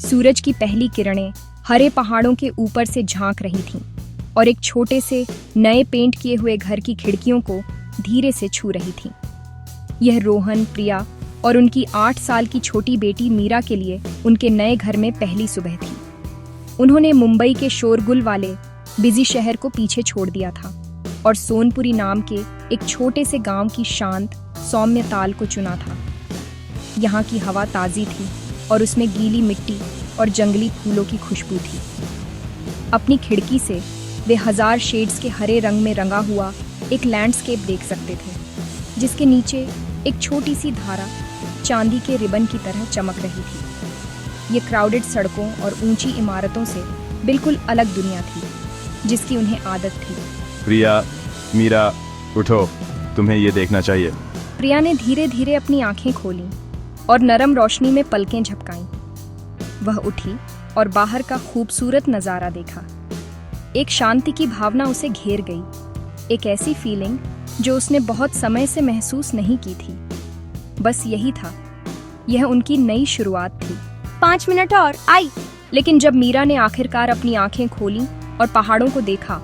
सूरज की पहली किरणें हरे पहाड़ों के ऊपर से झांक रही थीं और एक छोटे से नए पेंट किए हुए घर की खिड़कियों को धीरे से छू रही थीं। यह रोहन, प्रिया और उनकी 8 साल की छोटी बेटी मीरा के लिए उनके नए घर में पहली सुबह थी। उन्होंने मुंबई के शोरगुल वाले बिजी शहर को पीछे छोड़ दिया था और सोनपुरी नाम के एक छोटे से गांव की शांत, सौम्य ताल को चुना था। यहाँ की हवा ताज़ी थी और उसमें गीली मिट्टी और जंगली फूलों की खुशबू थी। अपनी खिड़की से वे 1000 शेड्स के हरे रंग में रंगा हुआ एक लैंडस्केप देख सकते थे, जिसके नीचे एक छोटी सी धारा चांदी के रिबन की तरह चमक रही थी। ये क्राउडेड सड़कों और ऊंची इमारतों से बिल्कुल अलग दुनिया थी, जिसकी उन्हें आदत थी। प्रिया, मीरा, उठो, तुम्हें ये देखना चाहिए। प्रिया ने धीरे धीरे अपनी आंखें खोलीं और नरम रोशनी में पलकें झपकाईं। वह उठी और बाहर का खूबसूरत नज़ारा देखा। एक शांति की भावना उसे घेर गई, एक ऐसी फीलिंग जो उसने बहुत समय से महसूस नहीं की थी। बस यही था, यह उनकी नई शुरुआत थी। 5 मिनट और आई। लेकिन जब मीरा ने आखिरकार अपनी आंखें खोलीं और पहाड़ों को देखा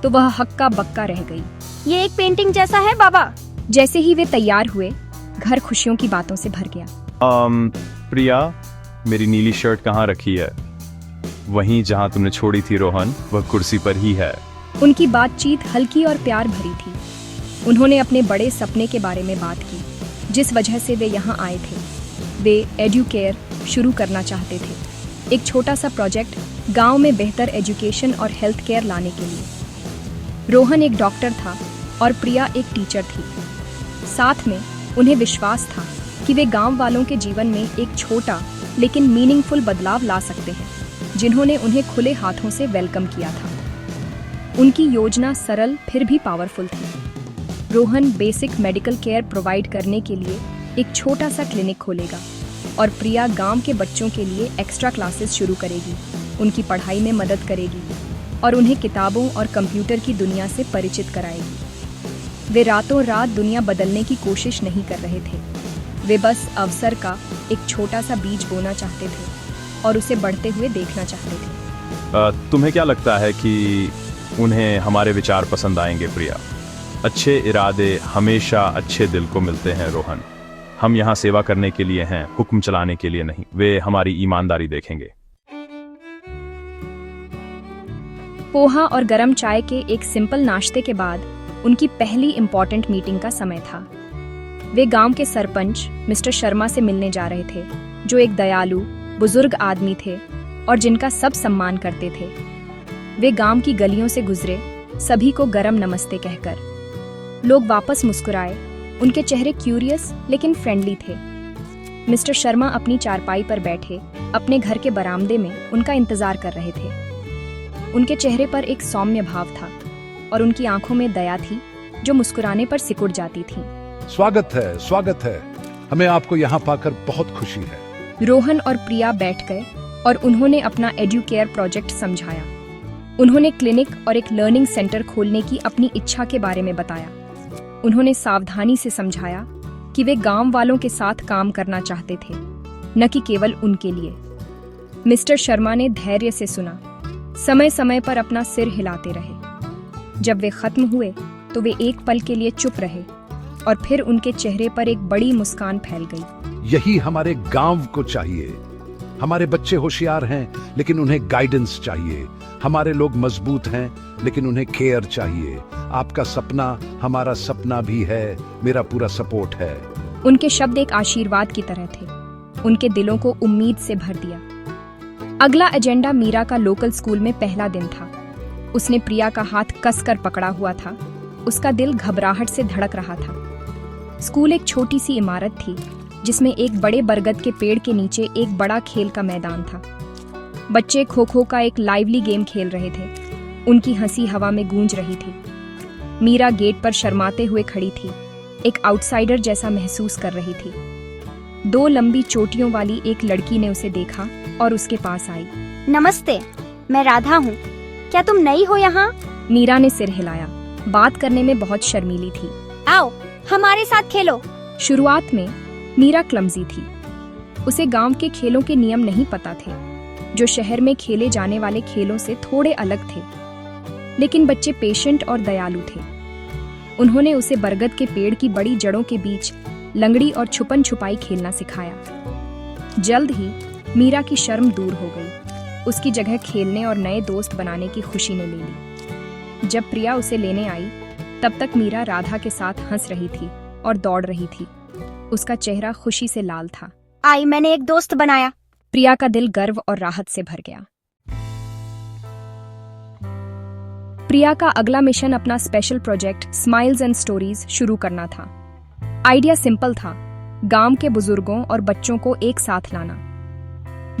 तो वह हक्का बक्का रह गई। ये एक पेंटिंग जैसा है बाबा। जैसे ही वे तैयार हुए, घर खुशियों की बातों से भर गया। प्रिया, मेरी नीली शर्ट कहाँ रखी है? वहीं जहाँ तुमने छोड़ी थी रोहन, वह कुर्सी पर ही है। उनकी बातचीत हल्की और प्यार भरी थी। उन्होंने अपने बड़े सपने के बारे में बात की, जिस वजह से वे यहाँ आए थे। वे एड्यूकेयर शुरू करना चाहते थे, एक छोटा सा प्रोजेक्ट गांव में बेहतर एजुकेशन और हेल्थ केयर लाने के लिए। रोहन एक डॉक्टर था और प्रिया एक टीचर थी। साथ में उन्हें विश्वास था कि वे गांव वालों के जीवन में एक छोटा लेकिन मीनिंगफुल बदलाव ला सकते हैं, जिन्होंने उन्हें खुले हाथों से वेलकम किया था। उनकी योजना सरल फिर भी पावरफुल थी। Rohan basic medical care provide करने के लिए एक छोटा सा क्लिनिक खोलेगा और प्रिया गांव के बच्चों के लिए एक्स्ट्रा क्लासेस शुरू करेगी, उनकी पढ़ाई में मदद करेगी और उन्हें किताबों और कंप्यूटर की दुनिया से परिचित कराएगी। वे रातों रात दुनिया बदलने की कोशिश नहीं कर रहे थे। वे बस अवसर का एक छोटा सा बीज बोना चाहते थे और उसे बढ़ते हुए देखना चाहते थे। तुम्हें क्या लगता है कि उन्हें हमारे विचार पसंद आएंगे प्रिया? अच्छे इरादे हमेशा अच्छे दिल को मिलते हैं रोहन। हम यहाँ सेवा करने के लिए हैं, हुक्म चलाने के लिए नहीं। वे हमारी ईमानदारी देखेंगे। पोहा और गरम चाय के एक सिंपल नाश्ते के बाद उनकी पहली इम्पोर्टेंट मीटिंग का समय था। वे गांव के सरपंच मिस्टर शर्मा से मिलने जा रहे थे, जो एक दयालु बुजुर्ग आदमी थे और जिनका सब सम्मान करते थे। वे गांव की गलियों से गुजरे, सभी को गरम नमस्ते कहकर। लोग वापस मुस्कुराए। उनके चेहरे क्यूरियस लेकिन फ्रेंडली थे। मिस्टर शर्मा अपनी चारपाई पर बैठे अपने घर के बरामदे में उनका इंतजार कर रहे थे। उनके चेहरे पर एक सौम्य भाव था और उनकी आंखों में दया थी, जो मुस्कुराने पर सिकुड़ जाती थी। स्वागत है, स्वागत है। हमें आपको यहाँ पाकर बहुत खुशी है। रोहन और प्रिया बैठ गए और उन्होंने अपना एड्यूकेयर प्रोजेक्ट समझाया। उन्होंने क्लिनिक और एक लर्निंग सेंटर खोलने की अपनी इच्छा के बारे में बताया। उन्होंने सावधानी से समझाया कि वे गांव वालों के साथ काम करना चाहते थे, न कि केवल उनके लिए। मिस्टर शर्मा ने धैर्य से सुना, समय समय पर अपना सिर हिलाते रहे। जब वे खत्म हुए तो वे एक पल के लिए चुप रहे और फिर उनके चेहरे पर एक बड़ी मुस्कान फैल गई। यही हमारे गांव को चाहिए। हमारे बच्चे होशियार हैं, लेकिन उन्हें गाइडेंस चाहिए। हमारे लोग मजबूत हैं, लेकिन उन्हें केयर चाहिए। आपका सपना हमारा सपना भी है। मेरा पूरा सपोर्ट है। उनके शब्द एक आशीर्वाद की तरह थे, उनके दिलों को उम्मीद से भर दिया। अगला एजेंडा मीरा का लोकल स्कूल में पहला दिन था। उसने प्रिया का हाथ कसकर पकड़ा हुआ था। उसका दिल घबराहट से धड़क रहा था। स्कूल एक छोटी सी इमारत थी, जिसमें एक बड़े बरगद के पेड़ के नीचे एक बड़ा खेल का मैदान था। बच्चे खो खो का एक लाइवली गेम खेल रहे थे। उनकी हंसी हवा में गूंज रही थी। मीरा गेट पर शर्माते हुए खड़ी थी, एक आउटसाइडर जैसा महसूस कर रही थी। 2 लंबी चोटियों वाली एक लड़की ने उसे देखा और उसके पास आई। नमस्ते, मैं राधा हूँ। क्या तुम नई हो यहाँ? मीरा ने सिर हिलाया। बात करने में बहुत शर्मीली थी। आओ, हमारे साथ खेलो। शुरुआत में मीरा क्लमजी थी। उसे गांव के खेलों के नियम नहीं पता थे। जो शहर में खेले जाने वाले खेलों से थोड़े अलग थे। लेकिन बच्चे पेशेंट और दयालु थे। उन्होंने उसे बरगद के पेड़ की बड़ी जड़ों के बीच लंगड़ी और छुपन छुपाई खेलना सिखाया। जल्द ही मीरा की शर्म दूर हो गई। उसकी जगह खेलने और नए दोस्त बनाने की खुशी ने ले ली। जब प्रिया उसे लेने आई, तब तक मीरा राधा के साथ हंस रही थी और दौड़ रही थी। उसका चेहरा खुशी से लाल था। आई, मैंने एक दोस्त बनाया। प्रिया का दिल गर्व और राहत से भर गया। प्रिया का अगला मिशन अपना special project smiles and stories शुरू करना था। आइडिया सिंपल था, गांव के बुजुर्गों और बच्चों को एक साथ लाना।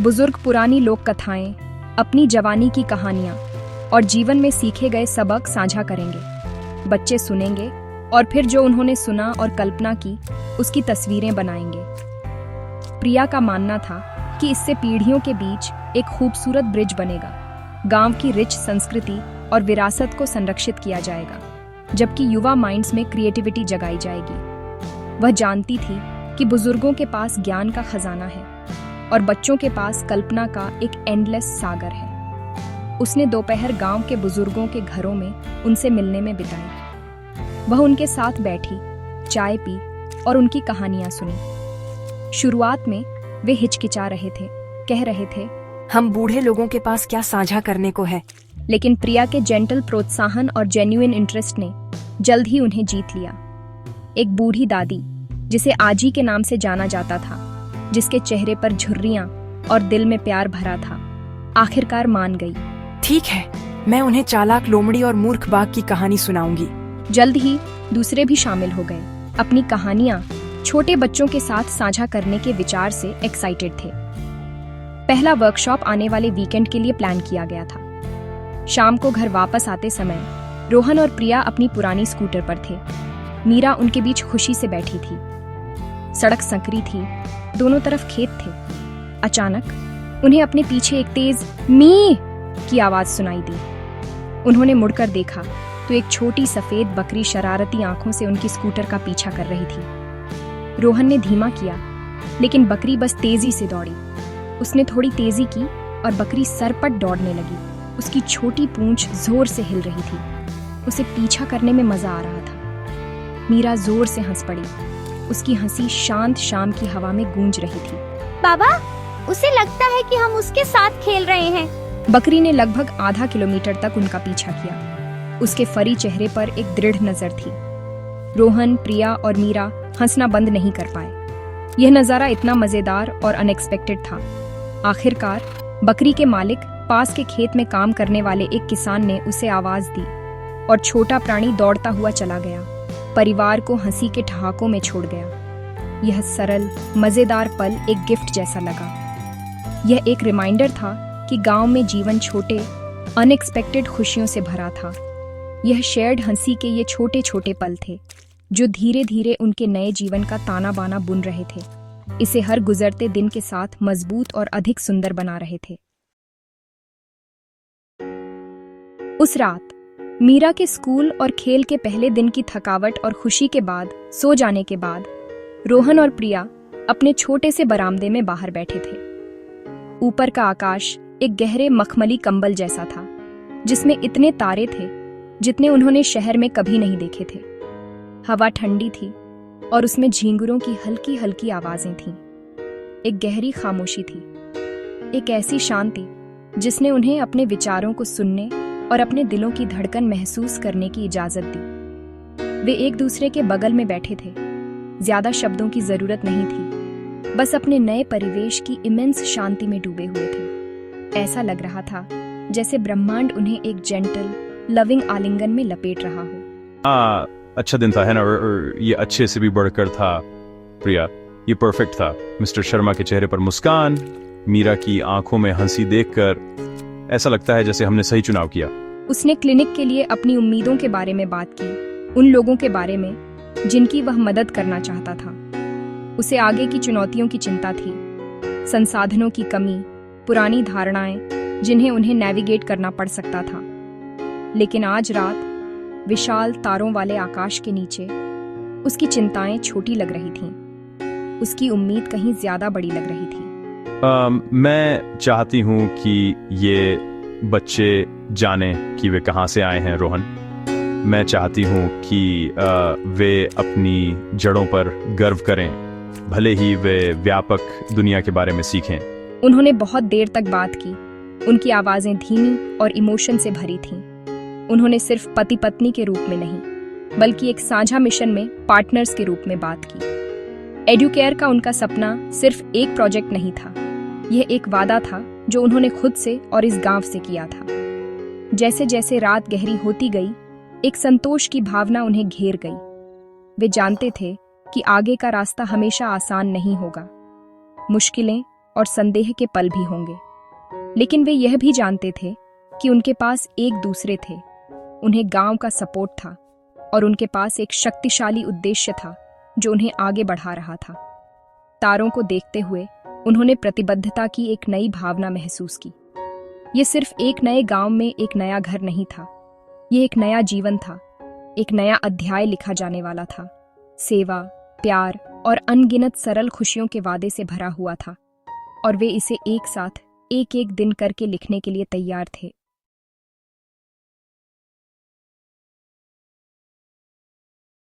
बुजुर्ग पुरानी लोक कथाएं, अपनी जवानी की कहानियां और जीवन में सीखे गए सबक साझा करेंगे। बच्चे सुनेंगे और फिर जो उन्होंने सुना और कल्पना की, उसकी तस्वीरें बनाएंगे। प्रिया का मानना था कि इससे पीढ़ियों के बीच एक खूबसूरत ब्रिज बनेगा। गांव की रिच संस्कृति और विरासत को संरक्षित किया जाएगा, जबकि युवा माइंड्स में क्रिएटिविटी जगाई जाएगी। वह जानती थी कि बुजुर्गों के पास ज्ञान का खजाना है और बच्चों के पास कल्पना का एक एंडलेस सागर है। उसने दोपहर गांव के बुजुर्गों के घरों में उनसे मिलने में बिताई। वह उनके साथ बैठी, चाय पी और उनकी कहानियां सुनी। शुरुआत में वे हिचकिचा रहे थे, कह रहे थे, हम बूढ़े लोगों के पास क्या साझा करने को है। लेकिन प्रिया के जेंटल प्रोत्साहन और जेन्युइन इंटरेस्ट ने जल्द ही उन्हें जीत लिया। एक बूढ़ी दादी, जिसे आजी के नाम से जाना जाता था, जिसके चेहरे पर झुर्रियां और दिल में प्यार भरा था, आखिरकार मान गई। ठीक है, मैं उन्हें चालाक लोमड़ी और मूर्ख बाघ की कहानी सुनाऊंगी। जल्द ही दूसरे भी शामिल हो गए। अपनी कहानियां छोटे बच्चों के साथ साझा करने के विचार से एक्साइटेड थे। पहला वर्कशॉप आने वाले वीकेंड के लिए प्लान किया गया था। शाम को घर वापस आते समय रोहन और प्रिया अपनी पुरानी स्कूटर पर थे। मीरा उनके बीच खुशी से बैठी थी। सड़क संकरी थी, दोनों तरफ खेत थे। अचानक उन्हें अपने पीछे एक तेज मी की आवाज सुनाई दी। उन्होंने मुड़कर देखा तो एक छोटी सफेद बकरी शरारती आंखों से उनकी स्कूटर का पीछा कर रही थी। रोहन ने धीमा किया, लेकिन बकरी बस तेजी से दौड़ी। उसने थोड़ी तेजी की और बकरी सरपट दौड़ने लगी। उसकी छोटी पूंछ जोर से हिल रही थी। उसे पीछा करने में मजा आ रहा था। मीरा जोर से हंस पड़ी। उसकी हंसी शांत शाम की हवा में गूंज रही थी। बाबा, उसे लगता है कि हम उसके साथ खेल रहे हैं। बकरी ने लगभग आधा किलोमीटर तक उनका पीछा किया। उसके फरी चेहरे पर एक दृढ़ नजर थी। रोहन, प्रिया और मीरा हंसना बंद नहीं कर पाए। यह नजारा इतना मजेदार और अनएक्सपेक्टेड था। आखिरकार बकरी के मालिक, पास के खेत में काम करने वाले एक किसान ने उसे आवाज दी और छोटा प्राणी दौड़ता हुआ चला गया। परिवार को हंसी के ठहाकों में छोड़ गया। यह सरल, मजेदार पल एक गिफ्ट जैसा लगा। यह एक रिमाइंडर था कि गांव में जीवन छोटे, अनएक्सपेक्टेड खुशियों से भरा था। यह शेयर्ड हंसी के ये छोटे छोटे पल थे, जो धीरे धीरे उनके नए जीवन का ताना बाना बुन रहे थे। इसे हर गुजरते दिन के साथ मजबूत और अधिक सुंदर बना रहे थे। उस रात मीरा के स्कूल और खेल के पहले दिन की थकावट और खुशी के बाद सो जाने के बाद रोहन और प्रिया अपने छोटे से बरामदे में बाहर बैठे थे। ऊपर का आकाश एक गहरे मखमली कंबल जैसा था, जिसमें इतने तारे थे जितने उन्होंने शहर में कभी नहीं देखे थे। हवा ठंडी थी और उसमें झींगुरों की हल्की हल्की आवाजें थीं। एक गहरी खामोशी थी, एक ऐसी शांति जिसने उन्हें अपने विचारों को सुनने और अपने दिलों की धड़कन महसूस करने की इजाजत दी। वे एक दूसरे के बगल में बैठे थे। ज्यादा शब्दों की जरूरत नहीं थी, बस अपने नए परिवेश की इमेंस शांति में डूबे हुए थे। ऐसा लग रहा था जैसे ब्रह्मांड उन्हें एक जेंटल, लविंग आलिंगन में लपेट रहा हो। अच्छा दिन था, है ना? और ये अच्छे से भी बढ़कर था प्रिया। ये परफेक्ट था। मिस्टर शर्मा के चेहरे पर मुस्कान, मीरा की आंखों में हंसी देखकर ऐसा लगता है जैसे हमने सही चुनाव किया। उसने क्लिनिक के लिए अपनी उम्मीदों के बारे में बात की, उन लोगों के बारे में जिनकी वह मदद करना चाहता था। उसे आगे की चुनौतियों की चिंता थी, संसाधनों की कमी, पुरानी धारणाएं जिन्हें उन्हें नेविगेट करना पड़ सकता था। लेकिन आज रात विशाल तारों वाले आकाश के नीचे उसकी चिंताएं छोटी लग रही थीं। उसकी उम्मीद कहीं ज्यादा बड़ी लग रही थी। मैं चाहती हूँ कि ये बच्चे जाने कि वे कहाँ से आए हैं रोहन। मैं चाहती हूँ कि वे अपनी जड़ों पर गर्व करें, भले ही वे व्यापक दुनिया के बारे में सीखें। उन्होंने बहुत देर तक बात की। उनकी आवाजें धीमी और इमोशन से भरी थीं। उन्होंने सिर्फ पति पत्नी के रूप में नहीं, बल्कि एक साझा मिशन में पार्टनर्स के रूप में बात की। एड्यूकेयर का उनका सपना सिर्फ एक प्रोजेक्ट नहीं था, यह एक वादा था जो उन्होंने खुद से और इस गांव से किया था। जैसे जैसे रात गहरी होती गई, एक संतोष की भावना उन्हें घेर गई। वे जानते थे कि आगे का रास्ता हमेशा आसान नहीं होगा, मुश्किलें और संदेह के पल भी होंगे, लेकिन वे यह भी जानते थे कि उनके पास एक दूसरे थे। उन्हें गांव का सपोर्ट था और उनके पास एक शक्तिशाली उद्देश्य था जो उन्हें आगे बढ़ा रहा था। तारों को देखते हुए उन्होंने प्रतिबद्धता की एक नई भावना महसूस की। ये सिर्फ एक नए गांव में एक नया घर नहीं था, यह एक नया जीवन था, एक नया अध्याय लिखा जाने वाला था। सेवा, प्यार और अनगिनत सरल खुशियों के वादे से भरा हुआ था, और वे इसे एक साथ एक एक दिन करके लिखने के लिए तैयार थे।